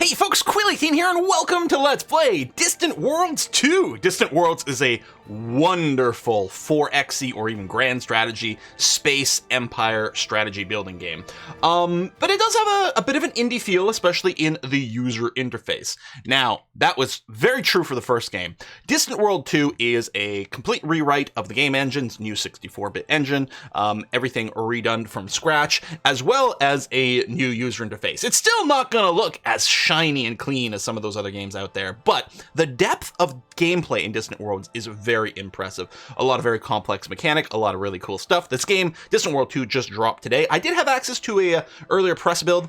Hey folks, Quilly18 here, and welcome to Let's Play Distant Worlds 2! Distant Worlds is a wonderful 4Xe or even grand strategy space empire strategy building game. But it does have a bit of an indie feel, especially in the user interface. Now, that was very true for the first game. Distant World 2 is a complete rewrite of the game engine's new 64-bit engine, everything redone from scratch, as well as a new user interface. It's still not gonna look as shiny and clean as some of those other games out there, but the depth of gameplay in Distant Worlds is very impressive. A lot of very complex mechanic, a lot of really cool stuff. This game, Distant World 2, just dropped today. I did have access to a earlier press build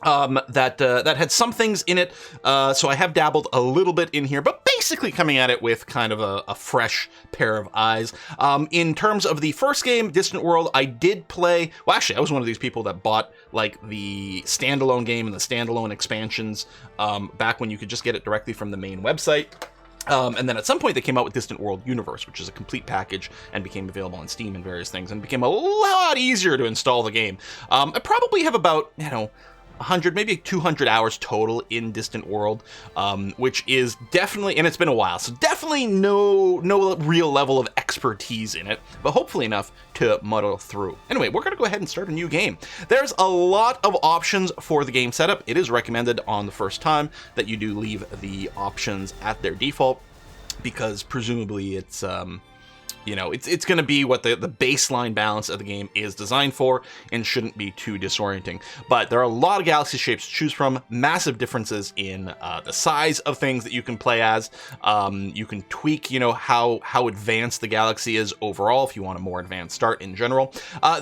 that had some things in it, so I have dabbled a little bit in here, but basically coming at it with kind of a fresh pair of eyes. In terms of the first game, Distant World, I did play, well actually I was one of these people that bought like the standalone game and the standalone expansions back when you could just get it directly from the main website. And then at some point they came out with Distant World Universe, which is a complete package and became available on Steam and various things, and became a lot easier to install the game. I probably have about, 100, maybe 200 hours total in Distant World, which is definitely, and it's been a while, so definitely no real level of expertise in it, but hopefully enough to muddle through. Anyway, we're going to go ahead and start a new game. There's a lot of options for the game setup. It is recommended on the first time that you do leave the options at their default, because presumably it's it's going to be what the baseline balance of the game is designed for and shouldn't be too disorienting. But there are a lot of galaxy shapes to choose from, massive differences in the size of things that you can play as. You can tweak, how advanced the galaxy is overall if you want a more advanced start in general.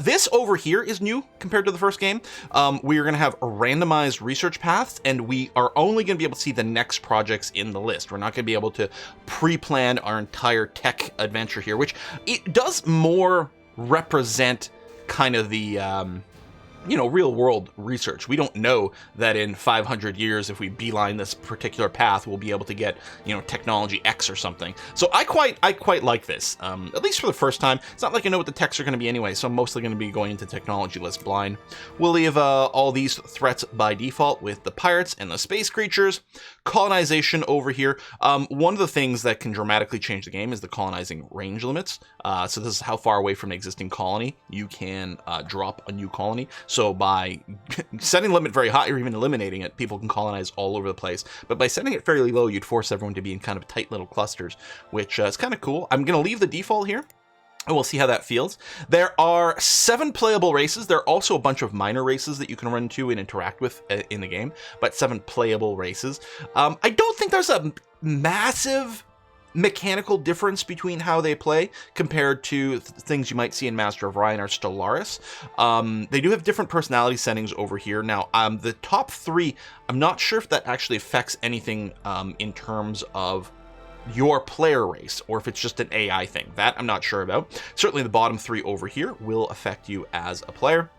This over here is new compared to the first game. We are going to have randomized research paths, and we are only going to be able to see the next projects in the list. We're not going to be able to pre-plan our entire tech adventure here, which it does more represent kind of the real world research. We don't know that in 500 years, if we beeline this particular path, we'll be able to get, technology X or something. So I quite like this, at least for the first time. It's not like I know what the techs are going to be anyway, so I'm mostly going to be going into technology list blind. We'll leave all these threats by default with the pirates and the space creatures. Colonization over here. One of the things that can dramatically change the game is the colonizing range limits. So this is how far away from an existing colony you can drop a new colony. So by setting the limit very high or even eliminating it, people can colonize all over the place. But by setting it fairly low, you'd force everyone to be in kind of tight little clusters, which is kind of cool. I'm going to leave the default here, and we'll see how that feels. There are 7 playable races. There are also a bunch of minor races that you can run into and interact with in the game, but 7 playable races. I don't think there's a massive mechanical difference between how they play compared to things you might see in Master of Ryan or Stellaris. They do have different personality settings over here. Now, the top 3, I'm not sure if that actually affects anything in terms of your player race, or if it's just an AI thing. That I'm not sure about. Certainly the bottom 3 over here will affect you as a player.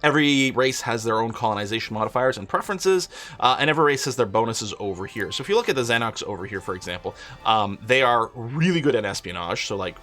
Every race has their own colonization modifiers and preferences, and every race has their bonuses over here. So if you look at the Xenox over here, for example, they are really good at espionage. So like,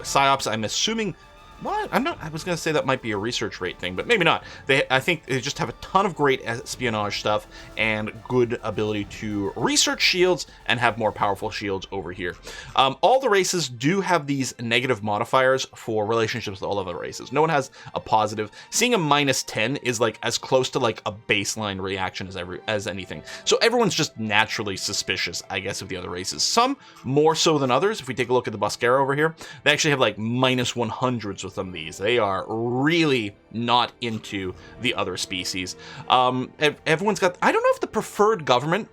PsyOps, I'm assuming, well, I was going to say that might be a research rate thing, but maybe not. I think they just have a ton of great espionage stuff and good ability to research shields and have more powerful shields over here. All the races do have these negative modifiers for relationships with all other races. No one has a positive. Seeing a -10 is like as close to like a baseline reaction as anything. So everyone's just naturally suspicious, I guess, of the other races. Some more so than others. If we take a look at the Buscara over here, they actually have like -100s with them. These they are really not into the other species. Everyone's got, I don't know if the preferred government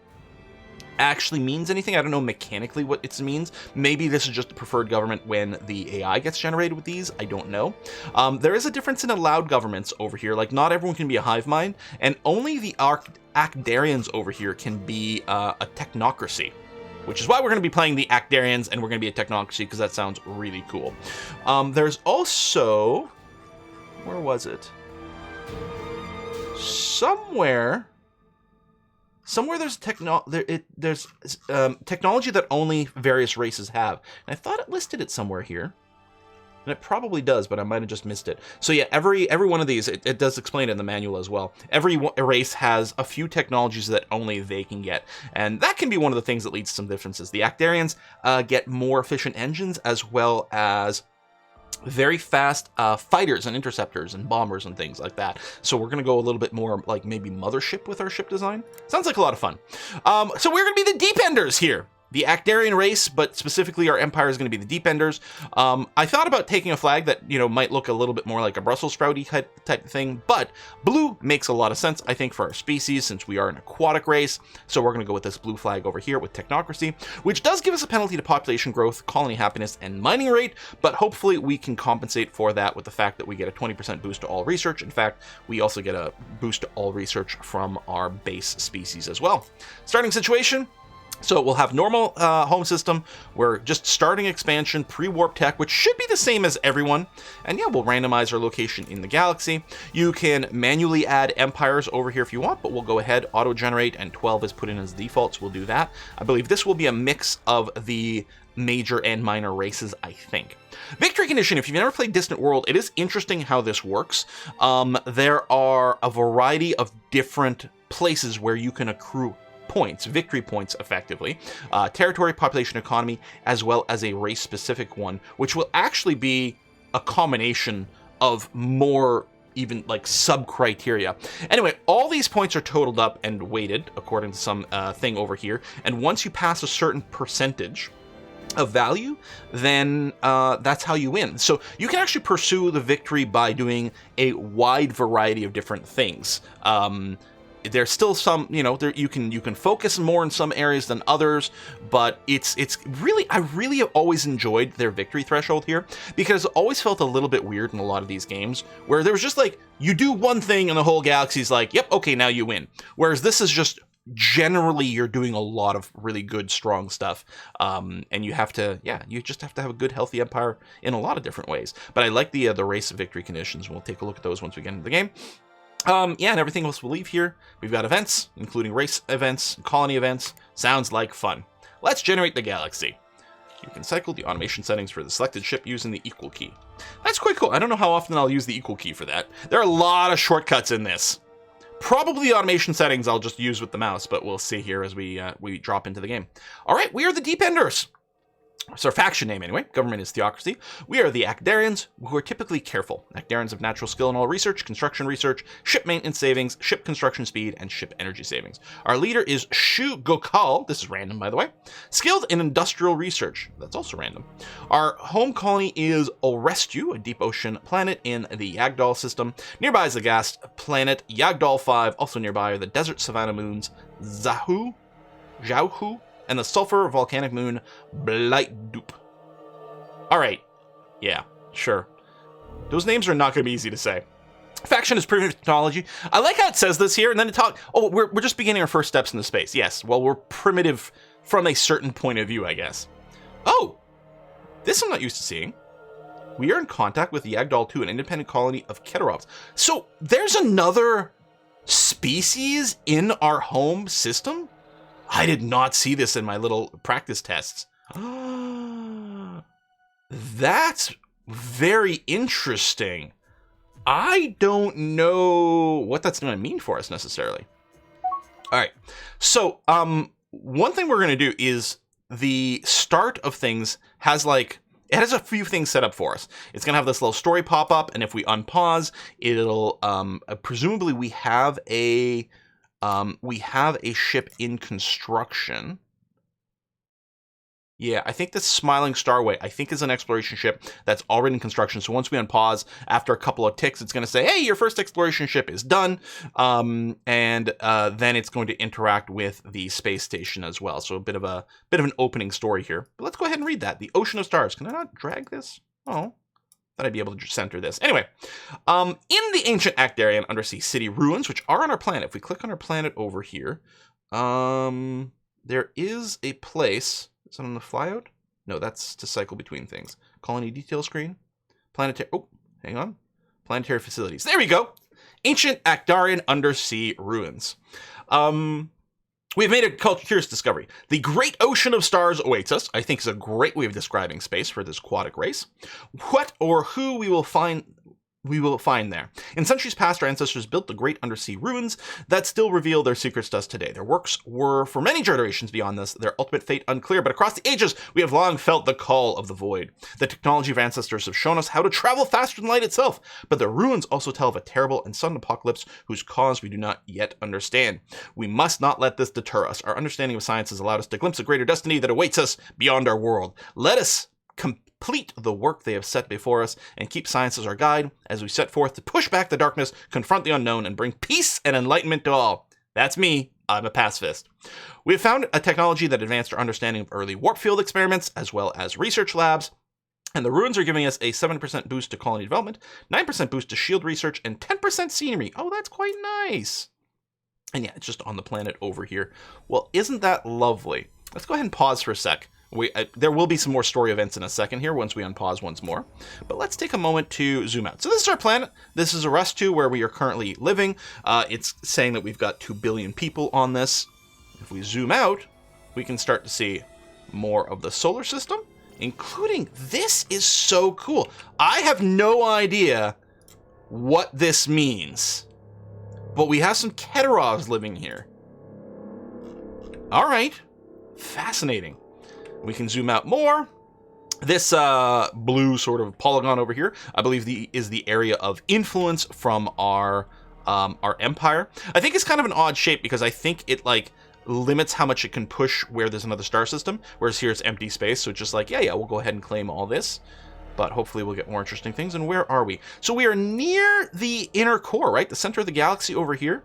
actually means anything. I don't know mechanically what it means. Maybe this is just the preferred government when the AI gets generated with these. I don't know. There is a difference in allowed governments over here. Like, not everyone can be a hive mind, and only the Ackdarians over here can be a technocracy, which is why we're going to be playing the Ackdarians, and we're going to be a Technocracy, because that sounds really cool. There's also, where was it? Somewhere there's technology that only various races have. And I thought it listed it somewhere here. And it probably does, but I might have just missed it. So yeah, every one of these, it does explain it in the manual as well. Every race has a few technologies that only they can get. And that can be one of the things that leads to some differences. The Ackdarians get more efficient engines, as well as very fast fighters and interceptors and bombers and things like that. So we're going to go a little bit more like maybe mothership with our ship design. Sounds like a lot of fun. So we're going to be the Deependers here. The Ackdarian race, but specifically our empire is going to be the Deependers. I thought about taking a flag that, you know, might look a little bit more like a Brussels sprouty type of thing, but blue makes a lot of sense, I think, for our species, since we are an aquatic race. So we're going to go with this blue flag over here with Technocracy, which does give us a penalty to population growth, colony happiness, and mining rate, but hopefully we can compensate for that with the fact that we get a 20% boost to all research. In fact, we also get a boost to all research from our base species as well. Starting situation. So we'll have normal home system. We're just starting expansion, pre-warp tech, which should be the same as everyone. And yeah, we'll randomize our location in the galaxy. You can manually add empires over here if you want, but we'll go ahead, auto-generate, and 12 is put in as default, so we'll do that. I believe this will be a mix of the major and minor races, I think. Victory condition, if you've never played Distant World, it is interesting how this works. There are a variety of different places where you can accrue points, victory points, effectively, territory, population, economy, as well as a race-specific one, which will actually be a combination of more even like sub-criteria. Anyway, all these points are totaled up and weighted according to some thing over here, and once you pass a certain percentage of value, then that's how you win. So you can actually pursue the victory by doing a wide variety of different things. There's still some, you know, you can focus more in some areas than others, but it's really, I really have always enjoyed their victory threshold here, because it always felt a little bit weird in a lot of these games where there was just like, you do one thing and the whole galaxy's like, yep, okay, now you win. Whereas this is just generally you're doing a lot of really good, strong stuff, and you have to, yeah, you just have to have a good, healthy empire in a lot of different ways. But I like the race victory conditions. We'll take a look at those once we get into the game. Yeah, and everything else we'll leave here. We've got events, including race events, colony events. Sounds like fun. Let's generate the galaxy. You can cycle the automation settings for the selected ship using the equal key. That's quite cool. I don't know how often I'll use the equal key for that. There are a lot of shortcuts in this. Probably the automation settings I'll just use with the mouse, but we'll see here as we drop into the game. All right, we are the Deependers. It's our faction name anyway. Government is Theocracy. We are the Ackdarians, who are typically careful. Ackdarians have natural skill in all research, construction research, ship maintenance savings, ship construction speed, and ship energy savings. Our leader is Shu Gokal. This is random, by the way. Skilled in industrial research. That's also random. Our home colony is Orestu, a deep ocean planet in the Yagdal system. Nearby is the gas planet Yagdal 5. Also nearby are the desert savanna moons Zhao Hu, and the sulfur volcanic moon Blightdup. All right, yeah, sure. Those names are not going to be easy to say. Faction is primitive technology. I like how it says this here, and then it talks. Oh, we're just beginning our first steps into space. Yes, well, we're primitive from a certain point of view, I guess. Oh, this I'm not used to seeing. We are in contact with Yagdal 2, an independent colony of Keterovs. So there's another species in our home system? I did not see this in my little practice tests. That's very interesting. I don't know what that's going to mean for us necessarily. All right. So, one thing we're going to do is the start of things has like, it has a few things set up for us. It's going to have this little story pop up, and if we unpause, it'll, presumably we have a ship in construction. Yeah, I think the Smiling Starway, I think, is an exploration ship that's already in construction. So once we unpause, after a couple of ticks, it's going to say, hey, your first exploration ship is done. And then it's going to interact with the space station as well. So a bit of an opening story here. But let's go ahead and read that. The Ocean of Stars. Can I not drag this? Oh, thought I'd be able to center this. Anyway, in the ancient Ackdarian undersea city ruins, which are on our planet, if we click on our planet over here, there is a place. Is it on the flyout? No, that's to cycle between things. Colony detail screen. Planetary. Oh, hang on. Planetary facilities. There we go. Ancient Ackdarian undersea ruins. We've made a curious discovery. The great ocean of stars awaits us. I think is a great way of describing space for this aquatic race. What or who we will find there. In centuries past, our ancestors built the great undersea ruins that still reveal their secrets to us today. Their works were for many generations beyond this, their ultimate fate unclear, but across the ages, we have long felt the call of the void. The technology of ancestors have shown us how to travel faster than light itself, but the ruins also tell of a terrible and sudden apocalypse whose cause we do not yet understand. We must not let this deter us. Our understanding of science has allowed us to glimpse a greater destiny that awaits us beyond our world. Let us complete the work they have set before us and keep science as our guide as we set forth to push back the darkness, confront the unknown, and bring peace and enlightenment to all. That's me. I'm a pacifist. We have found a technology that advanced our understanding of early warp field experiments as well as research labs, and the ruins are giving us a 7% boost to colony development, 9% boost to shield research, and 10% scenery. Oh, that's quite nice. And yeah, it's just on the planet over here. Well, isn't that lovely? Let's go ahead and pause for a sec. There will be some more story events in a second here once we unpause once more. But let's take a moment to zoom out. So this is our planet. This is Arrestu, where we are currently living. It's saying that we've got 2 billion people on this. If we zoom out, we can start to see more of the solar system, including this is so cool. I have no idea what this means, but we have some Keterovs living here. All right, fascinating. We can zoom out more. This blue sort of polygon over here, I believe is the area of influence from our empire. I think it's kind of an odd shape because I think it like limits how much it can push where there's another star system, whereas here it's empty space, so it's just like, yeah, we'll go ahead and claim all this. But hopefully we'll get more interesting things. And where are we? So we are near the inner core, right? The center of the galaxy over here.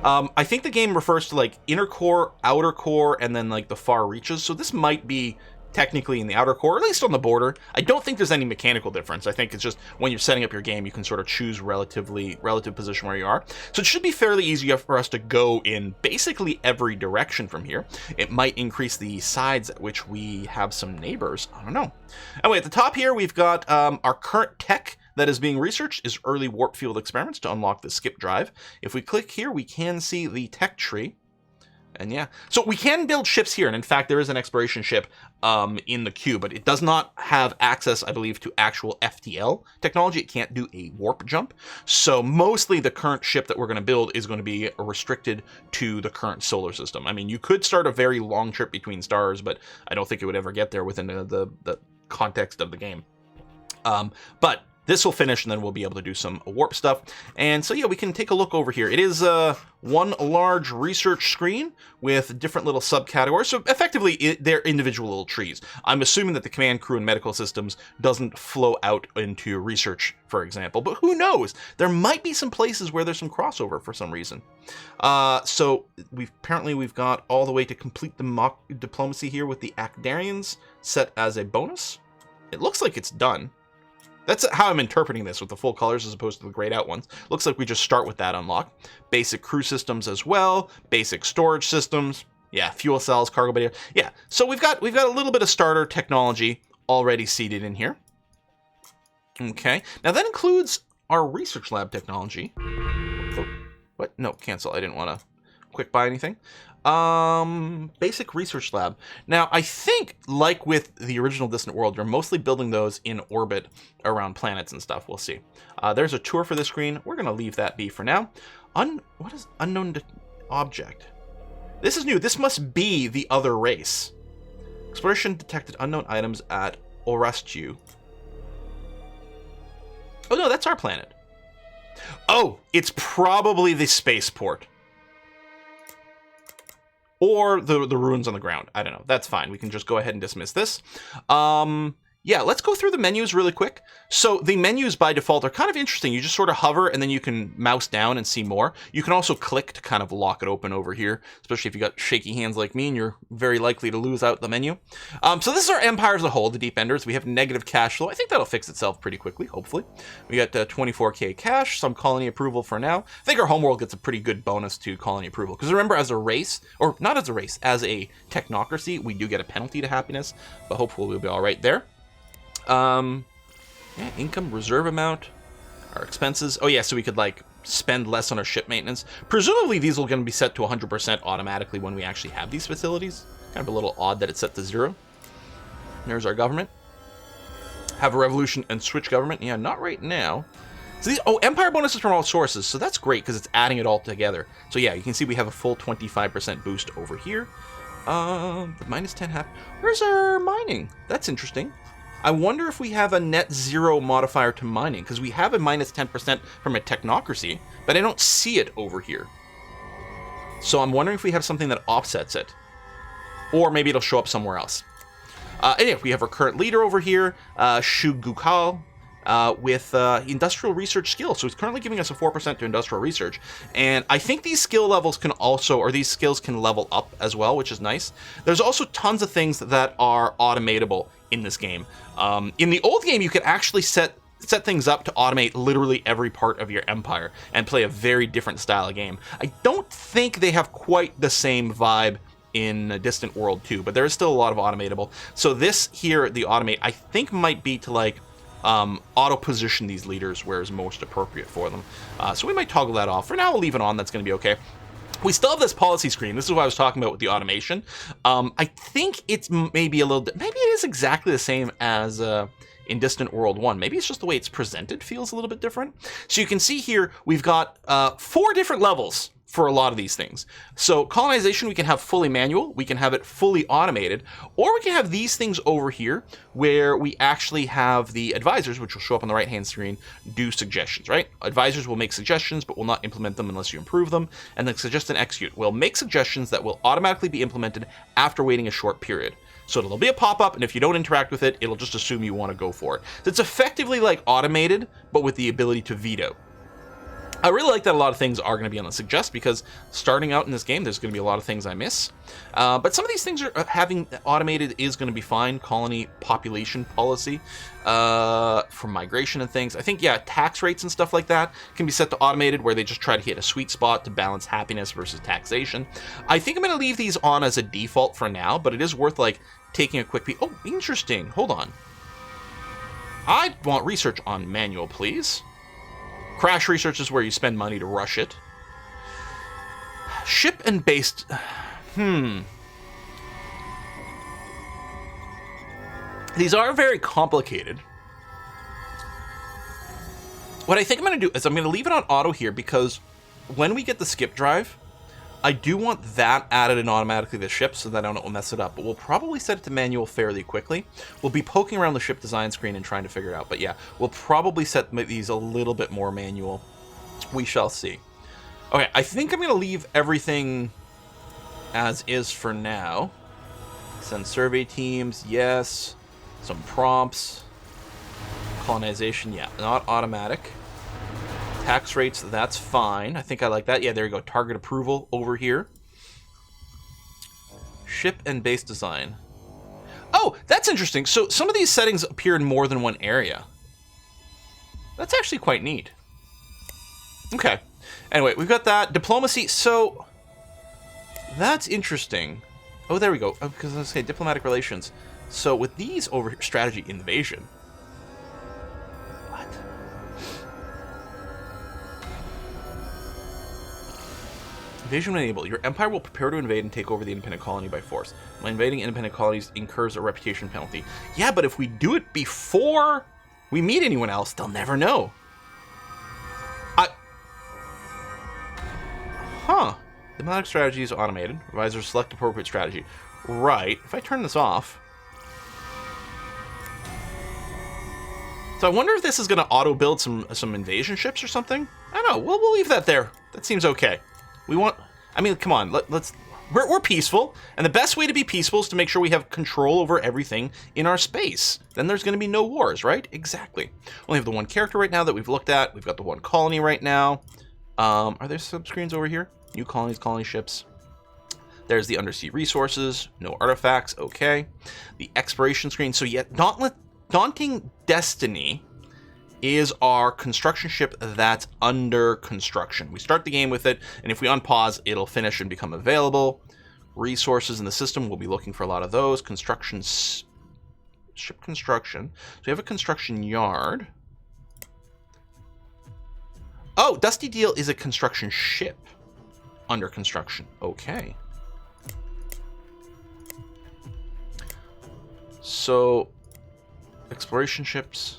I think the game refers to like inner core, outer core, and then like the far reaches. So this might be technically in the outer core, or at least on the border. I don't think there's any mechanical difference. I think it's just when you're setting up your game, you can sort of choose relative position where you are. So it should be fairly easy for us to go in basically every direction from here. It might increase the sides at which we have some neighbors. I don't know. Anyway, at the top here, we've got our current tech that is being researched is early warp field experiments to unlock the skip drive. If we click here, we can see the tech tree. And yeah, so we can build ships here. And in fact, there is an exploration ship in the queue, but it does not have access, I believe, to actual FTL technology. It can't do a warp jump. So mostly the current ship that we're going to build is going to be restricted to the current solar system. I mean, you could start a very long trip between stars, but I don't think it would ever get there within the context of the game. But this will finish, and then we'll be able to do some warp stuff. And so, yeah, we can take a look over here. It is one large research screen with different little subcategories. So, effectively, they're individual little trees. I'm assuming that the command, crew, and medical systems doesn't flow out into research, for example. But who knows? There might be some places where there's some crossover for some reason. So, we've got all the way to complete the mock diplomacy here with the Ackdarians set as a bonus. It looks like it's done. That's how I'm interpreting this with the full colors as opposed to the grayed out ones. Looks like we just start with that unlock. Basic crew systems as well. Basic storage systems. Yeah, fuel cells, cargo bay. Yeah, so we've got a little bit of starter technology already seated in here. Okay, now that includes our research lab technology. Oh, what? No, cancel. I didn't want to quick buy anything. Basic research lab. Now, I think, like with the original Distant World, you're mostly building those in orbit around planets and stuff. We'll see. There's a tour for the screen. We're going to leave that be for now. What is unknown object? This is new. This must be the other race. Exploration detected unknown items at Arrestu. Oh, no, that's our planet. Oh, it's probably the spaceport. Or the ruins on the ground. I don't know. That's fine. We can just go ahead and dismiss this. Yeah, let's go through the menus really quick. So the menus by default are kind of interesting. You just sort of hover and then you can mouse down and see more. You can also click to kind of lock it open over here, especially if you got shaky hands like me and you're very likely to lose out the menu. So this is our empire as a whole, the Deep Enders. We have negative cash flow. I think that'll fix itself pretty quickly, hopefully. We got 24k cash, some colony approval for now. I think our homeworld gets a pretty good bonus to colony approval. Because remember, as a race, or not as a race, as a technocracy, we do get a penalty to happiness, but hopefully we'll be all right there. Yeah, income, reserve amount, our expenses. Oh yeah, so we could like spend less on our ship maintenance. Presumably these are going to be set to 100% automatically when we actually have these facilities. Kind of a little odd that it's set to 0. There's our government. Have a revolution and switch government. Yeah, not right now. So these, oh, empire bonuses from all sources. So that's great because it's adding it all together. So yeah, you can see we have a full 25% boost over here. The minus 10 half. Where's our mining? That's interesting. I wonder if we have a net 0 modifier to mining, because we have a minus 10% from a Technocracy, but I don't see it over here. So I'm wondering if we have something that offsets it. Or maybe it'll show up somewhere else. Anyway, we have our current leader over here, Shu Gukal, with industrial research skill. So he's currently giving us a 4% to industrial research. And I think these skill levels can also, or these skills can level up as well, which is nice. There's also tons of things that are automatable in this game. In the old game, you could actually set things up to automate literally every part of your empire and play a very different style of game. I don't think they have quite the same vibe in Distant World 2, but there is still a lot of automatable. So this here, the automate, I think might be to like auto position these leaders where is most appropriate for them. So we might toggle that off. For now, we'll leave it on. That's going to be okay. We still have this policy screen. This is what I was talking about with the automation. I think it's maybe a little, maybe it is exactly the same as in Distant World 1. Maybe it's just the way it's presented feels a little bit different. So you can see here, we've got 4 different levels for a lot of these things. So colonization, we can have fully manual, we can have it fully automated, or we can have these things over here where we actually have the advisors, which will show up on the right-hand screen, do suggestions, right? Advisors will make suggestions, but will not implement them unless you improve them. And then suggest and execute will make suggestions that will automatically be implemented after waiting a short period. So there'll be a pop-up, and if you don't interact with it, it'll just assume you want to go for it. So it's effectively like automated, but with the ability to veto. I really like that a lot of things are going to be on the suggest, because starting out in this game, there's going to be a lot of things I miss. But some of these things are having automated is going to be fine. Colony population policy for migration and things. I think, yeah, tax rates and stuff like that can be set to automated, where they just try to hit a sweet spot to balance happiness versus taxation. I think I'm going to leave these on as a default for now, but it is worth like taking a quick peek. Oh, interesting. Hold on. I want research on manual, please. Crash research is where you spend money to rush it. Ship and based... These are very complicated. What I think I'm going to do is I'm going to leave it on auto here, because when we get the skip drive, I do want that added in automatically to the ship so that I don't mess it up. But we'll probably set it to manual fairly quickly. We'll be poking around the ship design screen and trying to figure it out. But yeah, we'll probably set these a little bit more manual. We shall see. Okay, I think I'm going to leave everything as is for now. Send survey teams, yes. Some prompts. Colonization, yeah, not automatic. Tax rates, that's fine. I think I like that. Yeah, there you go. Target approval over here. Ship and base design. Oh, that's interesting. So some of these settings appear in more than one area. That's actually quite neat. Okay. Anyway, we've got that. Diplomacy. So that's interesting. Oh, there we go. Because I was going to say diplomatic relations. So with these over here, strategy invasion. Invasion when enabled. Your empire will prepare to invade and take over the independent colony by force. When invading independent colonies incurs a reputation penalty. Yeah, but if we do it before we meet anyone else, they'll never know. Diplomatic strategy is automated. Advisors select appropriate strategy. Right. If I turn this off... So I wonder if this is going to auto-build some invasion ships or something? I don't know. We'll leave that there. That seems okay. We want... I mean, come on. We're peaceful. And the best way to be peaceful is to make sure we have control over everything in our space. Then there's going to be no wars, right? Exactly. We only have the one character right now that we've looked at. We've got the one colony right now. Are there subscreens over here? New colonies, colony ships. There's the undersea resources. No artifacts. Okay. The exploration screen. So yeah, Daunting Destiny is our construction ship that's under construction. We start the game with it, and if we unpause, it'll finish and become available. Resources in the system, we'll be looking for a lot of those. Ship construction. So we have a construction yard. Oh, Dusty Deal is a construction ship. Under construction. Okay. So, exploration ships,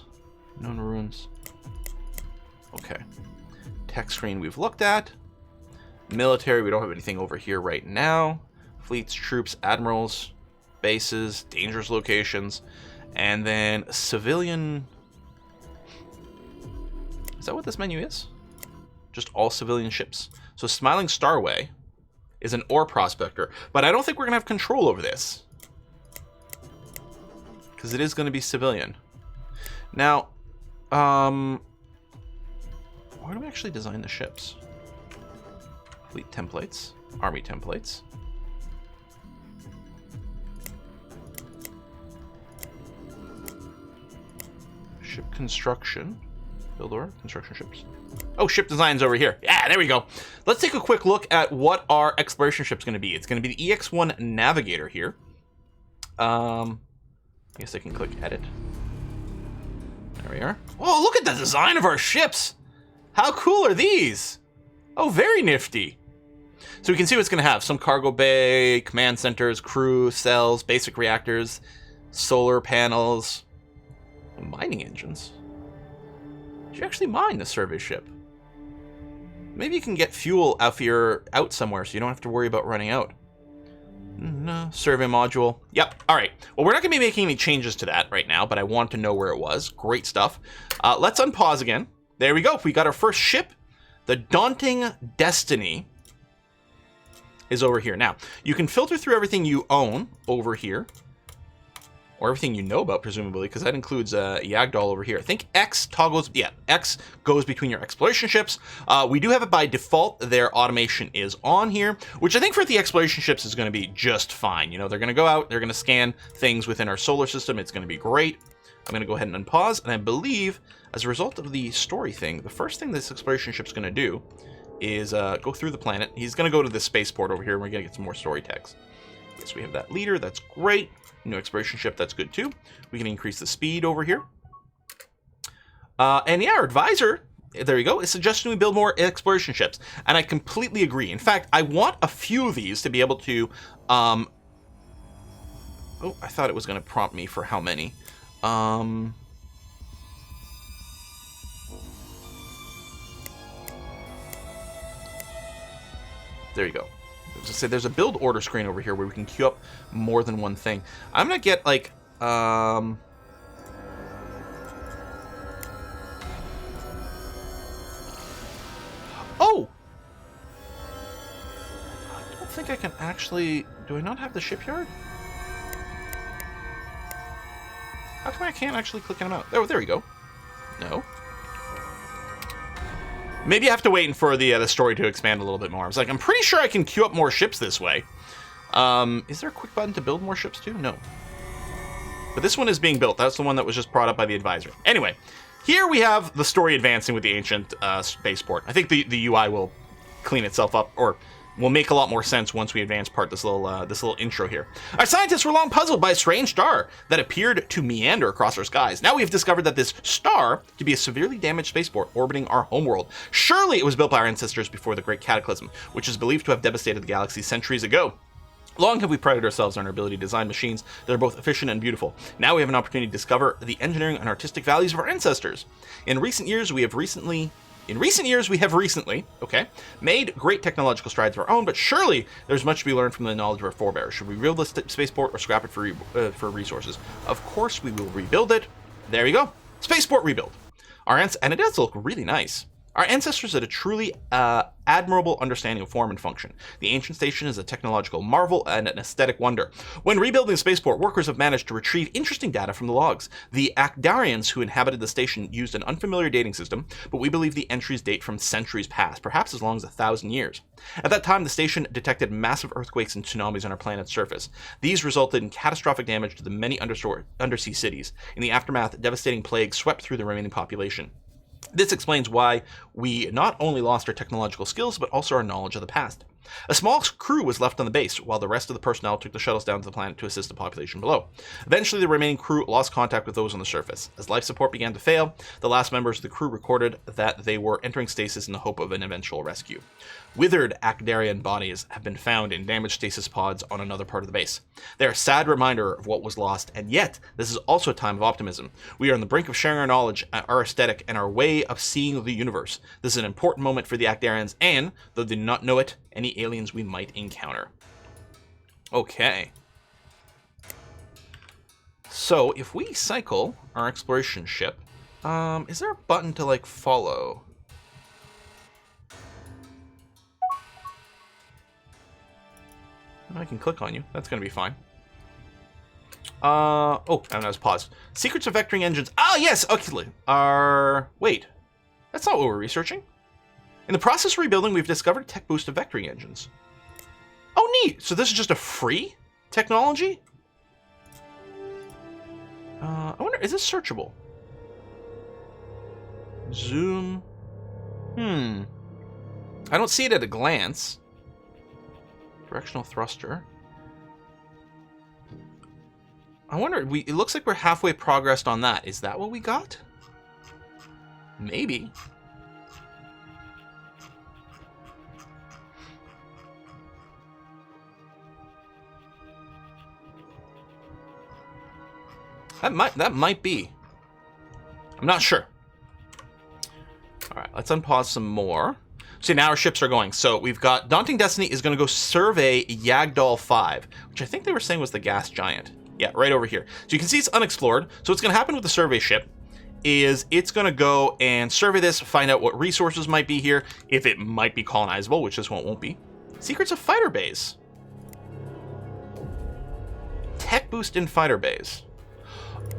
known ruins. Okay. Tech screen we've looked at. Military, we don't have anything over here right now. Fleets, troops, admirals, bases, dangerous locations. And then civilian... Is that what this menu is? Just all civilian ships. So Smiling Starway is an ore prospector. But I don't think we're going to have control over this. Because it is going to be civilian. Now, where do we actually design the ships? Fleet templates, army templates. Ship construction, build order, construction ships. Oh, ship design's over here. Yeah, there we go. Let's take a quick look at what our exploration ship's going to be. It's going to be the EX-1 Navigator here. I guess I can click edit. There we are. Oh, look at the design of our ships. How cool are these? Oh, very nifty. So we can see what's going to have. Some cargo bay, command centers, crew, cells, basic reactors, solar panels, mining engines. Did you actually mine the survey ship? Maybe you can get fuel if you're out somewhere so you don't have to worry about running out. No, survey module. Yep. All right. Well, we're not going to be making any changes to that right now, but I want to know where it was. Great stuff. Let's unpause again. There we go. We got our first ship. The Daunting Destiny is over here. Now, you can filter through everything you own over here. Or everything you know about, presumably, because that includes Yagdal over here. I think X toggles, yeah, X goes between your exploration ships. We do have it by default. Their automation is on here, which I think for the exploration ships is going to be just fine. You know, they're going to go out, they're going to scan things within our solar system. It's going to be great. I'm going to go ahead and unpause, and I believe, as a result of the story thing, the first thing this exploration ship's going to do is go through the planet. He's going to go to the spaceport over here, and we're going to get some more story text. Yes, we have that leader. That's great. New exploration ship, that's good too. We can increase the speed over here. And yeah, our advisor, there you go, is suggesting we build more exploration ships. And I completely agree. In fact, I want a few of these to be able to... Oh, I thought it was going to prompt me for how many. There you go. Just say there's a build order screen over here where we can queue up more than one thing. I'm gonna get like oh, I don't think I can actually. Do I not have the shipyard? How come I can't actually click them out? Oh, there we go. No. Maybe I have to wait for the story to expand a little bit more. I was like, I'm pretty sure I can queue up more ships this way. Is there a quick button to build more ships too? No. But this one is being built. That's the one that was just brought up by the advisor. Anyway, here we have the story advancing with the ancient spaceport. I think the UI will clean itself up, or will make a lot more sense once we advance this little intro here. Our scientists were long puzzled by a strange star that appeared to meander across our skies. Now we have discovered that this star could be a severely damaged spaceport orbiting our homeworld. Surely it was built by our ancestors before the Great Cataclysm, which is believed to have devastated the galaxy centuries ago. Long have we prided ourselves on our ability to design machines that are both efficient and beautiful. Now we have an opportunity to discover the engineering and artistic values of our ancestors. In recent years, we have recently, made great technological strides of our own, but surely there's much to be learned from the knowledge of our forebears. Should we rebuild this spaceport or scrap it for resources? Of course we will rebuild it. There you go. Spaceport rebuild. And it does look really nice. Our ancestors had a truly admirable understanding of form and function. The ancient station is a technological marvel and an aesthetic wonder. When rebuilding the spaceport, workers have managed to retrieve interesting data from the logs. The Ackdarians who inhabited the station used an unfamiliar dating system, but we believe the entries date from centuries past, perhaps as long as 1,000 years. At that time, the station detected massive earthquakes and tsunamis on our planet's surface. These resulted in catastrophic damage to the many undersea cities. In the aftermath, devastating plague swept through the remaining population. This explains why we not only lost our technological skills, but also our knowledge of the past. A small crew was left on the base, while the rest of the personnel took the shuttles down to the planet to assist the population below. Eventually, the remaining crew lost contact with those on the surface. As life support began to fail, the last members of the crew recorded that they were entering stasis in the hope of an eventual rescue. Withered Ackdarian bodies have been found in damaged stasis pods on another part of the base. They are a sad reminder of what was lost, and yet this is also a time of optimism. We are on the brink of sharing our knowledge, our aesthetic, and our way of seeing the universe. This is an important moment for the Ackdarians and, though they do not know it, any aliens we might encounter. Okay. So, if we cycle our exploration ship, is there a button to, like, follow? I can click on you. That's going to be fine. Oh, and I was paused. Secrets of vectoring engines. Ah, yes, okay. Wait. That's not what we're researching. In the process of rebuilding, we've discovered a tech boost of vectoring engines. Oh, neat. So this is just a free technology? I wonder, is this searchable? Zoom. I don't see it at a glance. Directional thruster. I wonder, it looks like we're halfway progressed on that. Is that what we got? Maybe. That might be. I'm not sure. All right, let's unpause some more. See, now our ships are going. So we've got Daunting Destiny is going to go survey Yagdal 5, which I think they were saying was the gas giant. Yeah, right over here. So you can see it's unexplored. So what's going to happen with the survey ship is it's going to go and survey this, find out what resources might be here, if it might be colonizable, which this one won't be. Secrets of fighter bays. Tech boost in fighter bays.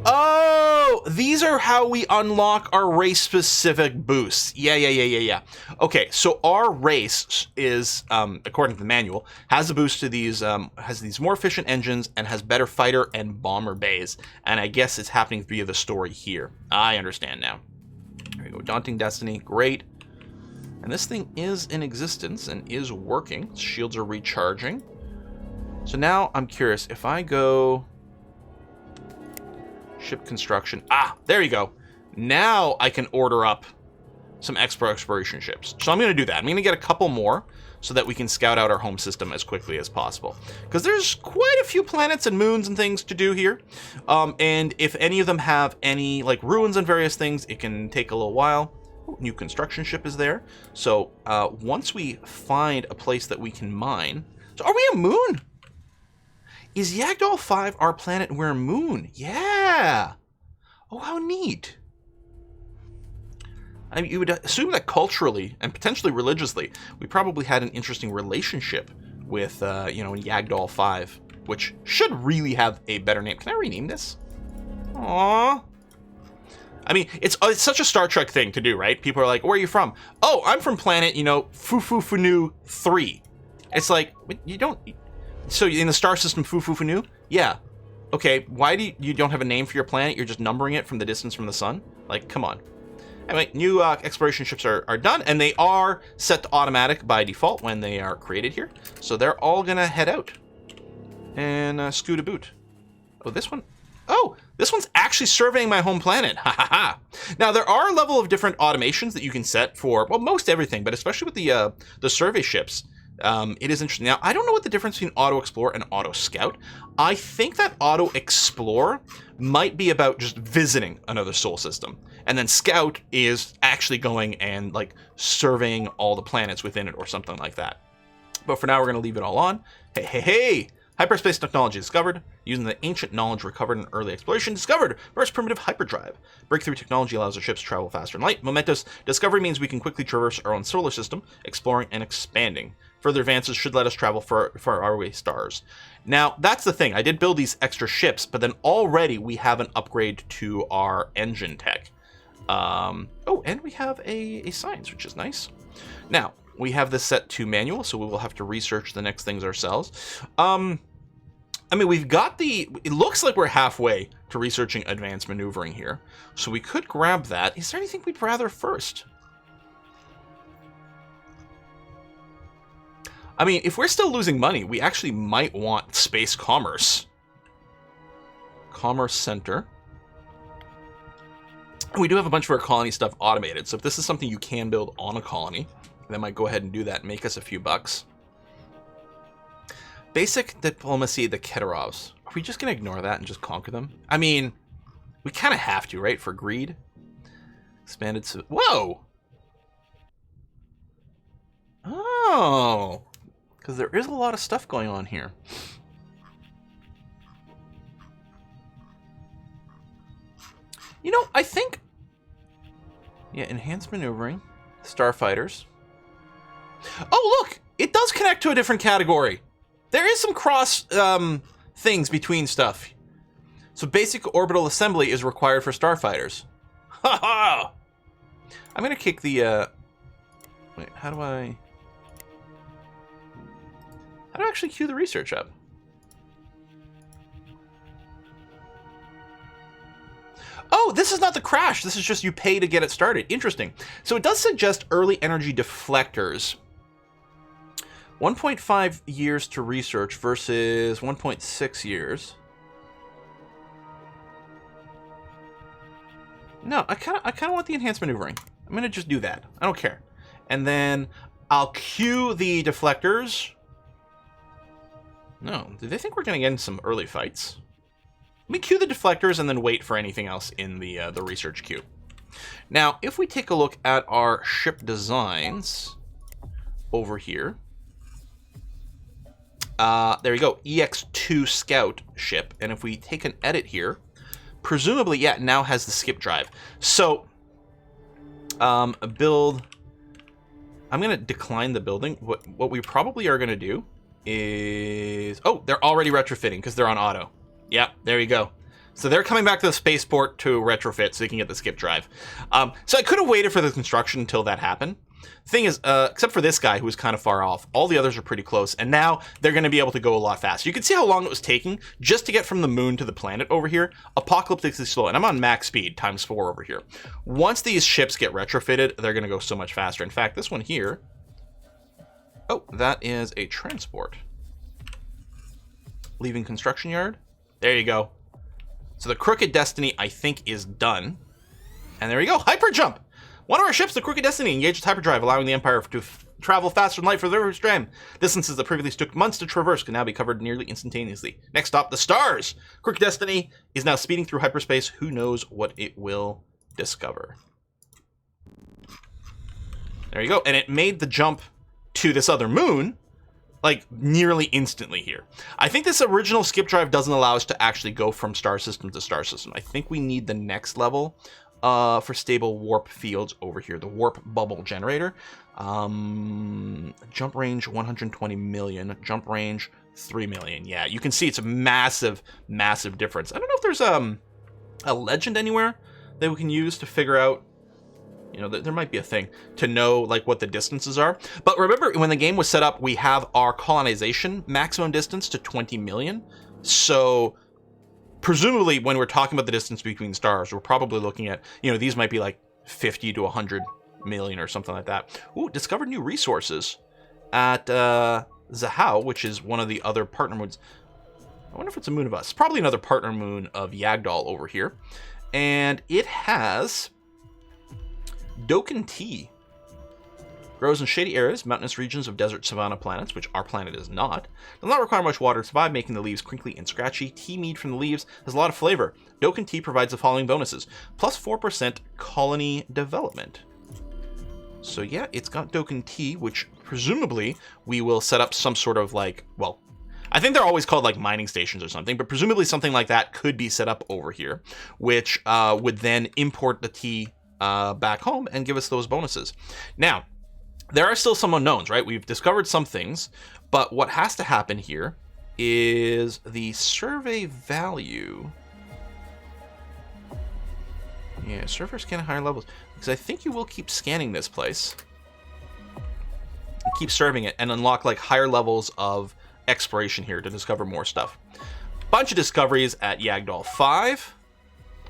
Oh, these are how we unlock our race-specific boosts. Yeah. Okay, so our race is, according to the manual, has a boost to these, has these more efficient engines and has better fighter and bomber bays. And I guess it's happening via the story here. I understand now. There we go, Daunting Destiny, great. And this thing is in existence and is working. Shields are recharging. So now I'm curious, if I go... Ship construction. Ah, there you go. Now I can order up some exploration ships. So I'm going to do that. I'm going to get a couple more so that we can scout out our home system as quickly as possible. Because there's quite a few planets and moons and things to do here. And if any of them have any like ruins and various things, it can take a little while. Ooh, new construction ship is there. So once we find a place that we can mine. So are we a moon? Is Yagdal 5 our planet and we're a moon? Yeah! Oh, how neat. I mean, you would assume that culturally and potentially religiously, we probably had an interesting relationship with, you know, Yagdal 5, which should really have a better name. Can I rename this? Aww. I mean, it's such a Star Trek thing to do, right? People are like, where are you from? Oh, I'm from planet, you know, Fufufunu 3. It's like, you don't... So in the star system, Fufufunu? Yeah. Okay, why do you don't have a name for your planet? You're just numbering it from the distance from the sun? Like, come on. Anyway, new exploration ships are done, and they are set to automatic by default when they are created here. So they're all going to head out and scoot a boot. Oh, this one? Oh, this one's actually surveying my home planet. Ha ha ha. Now, there are a level of different automations that you can set for, well, most everything, but especially with the survey ships. It is interesting. Now, I don't know what the difference between Auto Explore and Auto Scout. I think that Auto Explore might be about just visiting another solar system. And then Scout is actually going and, like, surveying all the planets within it or something like that. But for now, we're going to leave it all on. Hey! Hyperspace technology discovered. Using the ancient knowledge recovered in early exploration, discovered first primitive hyperdrive. Breakthrough technology allows our ships to travel faster in light. Momentous discovery means we can quickly traverse our own solar system, exploring and expanding. Further advances should let us travel for our away stars. Now, that's the thing. I did build these extra ships, but then already we have an upgrade to our engine tech. Oh, and we have a science, which is nice. Now, we have this set to manual, so we will have to research the next things ourselves. I mean, we've got it looks like we're halfway to researching advanced maneuvering here. So we could grab that. Is there anything we'd rather first? I mean, if we're still losing money, we actually might want space commerce. Commerce center. We do have a bunch of our colony stuff automated, so if this is something you can build on a colony, then might go ahead and do that and make us a few bucks. Basic diplomacy, the Keterovs. Are we just going to ignore that and just conquer them? I mean, we kind of have to, right? For greed. Expanded to... Whoa! Oh! Because there is a lot of stuff going on here. You know, I think... Yeah, enhanced maneuvering. Starfighters. Oh, look! It does connect to a different category. There is some cross things between stuff. So basic orbital assembly is required for starfighters. Ha ha! I'm gonna kick the... Wait, how do I actually queue the research up? Oh, this is not the crash. This is just you pay to get it started. Interesting. So it does suggest early energy deflectors. 1.5 years to research versus 1.6 years. No, I kind of want the enhanced maneuvering. I'm going to just do that. I don't care. And then I'll queue the deflectors. No, do they think we're going to get in some early fights? Let me queue the deflectors and then wait for anything else in the research queue. Now, if we take a look at our ship designs over here. There we go, EX2 Scout ship. And if we take an edit here, presumably, yeah, it now has the skip drive. So, build... I'm going to decline the building. What we probably are going to do is... Oh, they're already retrofitting because they're on auto. Yeah, there you go. So they're coming back to the spaceport to retrofit so they can get the skip drive. So I could have waited for the construction until that happened. Thing is, except for this guy who was kind of far off, all the others are pretty close, and now they're going to be able to go a lot faster. You can see how long it was taking just to get from the moon to the planet over here. Apocalyptically slow, and I'm on max speed, ×4 over here. Once these ships get retrofitted, they're going to go so much faster. In fact, this one here... Oh, that is a transport. Leaving construction yard. There you go. So the Crooked Destiny, I think, is done. And there you go, hyper jump! One of our ships, the Crooked Destiny, engaged with hyperdrive, allowing the Empire to travel faster than light for the river stream. Distances that previously took months to traverse can now be covered nearly instantaneously. Next stop, the stars! Crooked Destiny is now speeding through hyperspace. Who knows what it will discover? There you go. And it made the jump to this other moon, like, nearly instantly here. I think this original skip drive doesn't allow us to actually go from star system to star system. I think we need the next level for stable warp fields over here, the warp bubble generator. Jump range 120 million, jump range 3 million. Yeah, you can see it's a massive, massive difference. I don't know if there's a legend anywhere that we can use to figure out, you know, there might be a thing to know like what the distances are. But remember, when the game was set up, we have our colonization maximum distance to 20 million. So presumably when we're talking about the distance between stars, we're probably looking at, you know, these might be like 50 to 100 million or something like that. Ooh, discovered new resources at Zahau, which is one of the other partner moons. I wonder if it's a moon of us. Probably another partner moon of Yagdal over here. And it has Doken tea. Grows in shady areas, mountainous regions of desert savanna planets, which our planet is not. Does not require much water to survive, making the leaves crinkly and scratchy. Tea mead from the leaves has a lot of flavor. Doken tea provides the following bonuses. Plus 4% colony development. So yeah, it's got Doken tea, which presumably we will set up some sort of like, well, I think they're always called like mining stations or something, but presumably something like that could be set up over here, which would then import the tea back home and give us those bonuses. Now, there are still some unknowns, right? We've discovered some things, but what has to happen here is the survey value. Yeah, survey scan at higher levels, because I think you will keep scanning this place, keep serving it, and unlock like higher levels of exploration here to discover more stuff. Bunch of discoveries at Yagdal 5.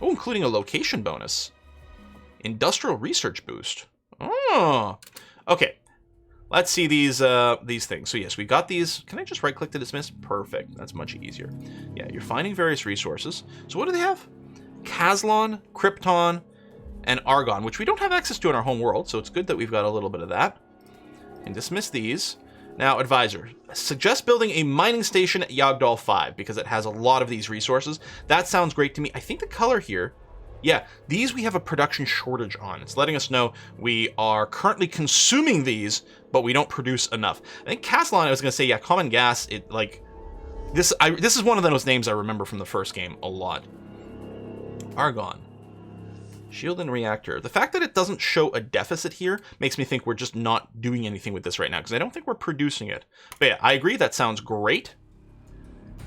Oh, including a location bonus. Industrial research boost. Oh, okay. let's see these things. So yes, we got these. Can I just right click to dismiss? Perfect. That's much easier. Yeah, you're finding various resources. So what do they have? Caslon, Krypton, and Argon, which we don't have access to in our home world, so it's good that we've got a little bit of that. And dismiss these. Now, advisor, suggest building a mining station at Yagdal 5 because it has a lot of these resources. That sounds great to me. I think the color here, yeah, these we have a production shortage on. It's letting us know we are currently consuming these, but we don't produce enough. I think Caslon, I was going to say, yeah, common gas, it like, this is one of those names I remember from the first game a lot. Argon. Shield and reactor. The fact that it doesn't show a deficit here makes me think we're just not doing anything with this right now, because I don't think we're producing it. But yeah, I agree, that sounds great.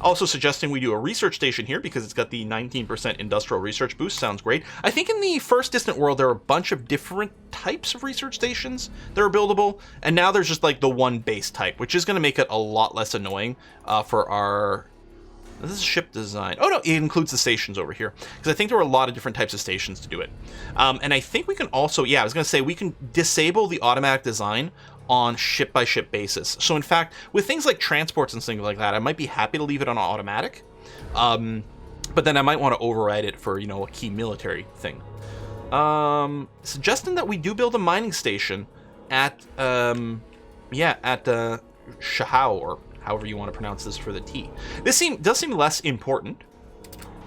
Also suggesting we do a research station here because it's got the 19% industrial research boost. Sounds great. I think in the first Distant World, there are a bunch of different types of research stations that are buildable, and now there's just like the one base type, which is going to make it a lot less annoying for our... This is ship design. Oh no, it includes the stations over here, because I think there are a lot of different types of stations to do it. And I think we can also, yeah, I was going to say we can disable the automatic design on ship-by-ship basis. So in fact, with things like transports and things like that, I might be happy to leave it on automatic, but then I might want to override it for, you know, a key military thing. Suggesting that we do build a mining station at, Shahao, or however you want to pronounce this for the T. This does seem less important.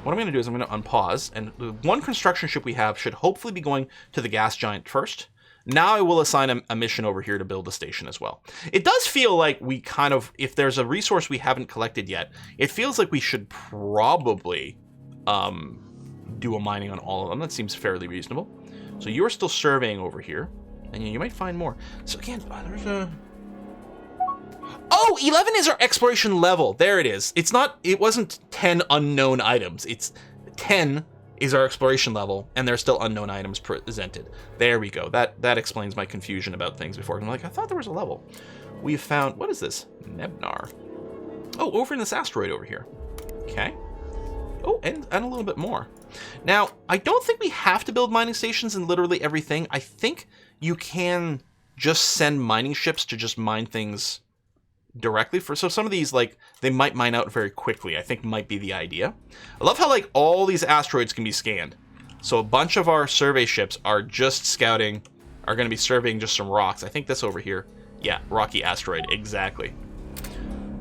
What I'm going to do is I'm going to unpause, and the one construction ship we have should hopefully be going to the gas giant first. Now I will assign a mission over here to build a station as well. It does feel like we kind of, if there's a resource we haven't collected yet, it feels like we should probably do a mining on all of them. That seems fairly reasonable. So you're still surveying over here, and you might find more. So again, there's a... Oh, 11 is our exploration level. There it is. It wasn't 10 unknown items. It's 10 is our exploration level, and there's still unknown items presented. There we go. That explains my confusion about things before. I'm like, I thought there was a level. We've found, what is this? Nebnar. Oh, over in this asteroid over here. Okay. Oh, and a little bit more. Now, I don't think we have to build mining stations in literally everything. I think you can just send mining ships to just mine things directly so some of these, like, they might mine out very quickly. I think might be the idea. I love how like all these asteroids can be scanned. So a bunch of our survey ships are just scouting, are going to be surveying just some rocks. I think this over here, yeah, rocky asteroid, exactly.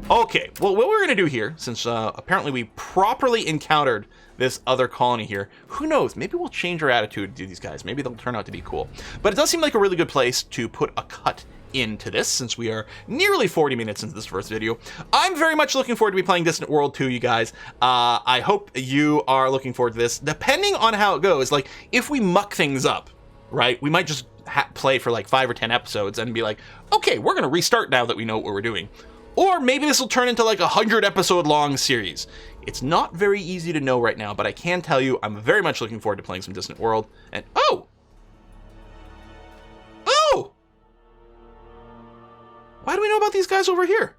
Okay, well, what we're going to do here, since apparently we properly encountered this other colony here, who knows, maybe we'll change our attitude to these guys. Maybe they'll turn out to be cool. But it does seem like a really good place to put a cut into this, since we are nearly 40 minutes into this first video. I'm very much looking forward to be playing Distant World 2, you guys. I hope you are looking forward to this. Depending on how it goes, like, if we muck things up, right, we might just play for like 5 or 10 episodes and be like, okay, we're gonna restart now that we know what we're doing. Or maybe this will turn into like a 100-episode long series. It's not very easy to know right now, but I can tell you I'm very much looking forward to playing some Distant World. And oh! Why do we know about these guys over here?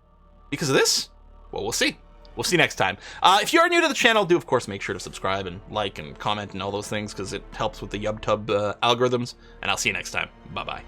Because of this? Well, we'll see. We'll see next time. If you are new to the channel, do of course make sure to subscribe and like and comment and all those things, because it helps with the YubTub algorithms. And I'll see you next time. Bye-bye.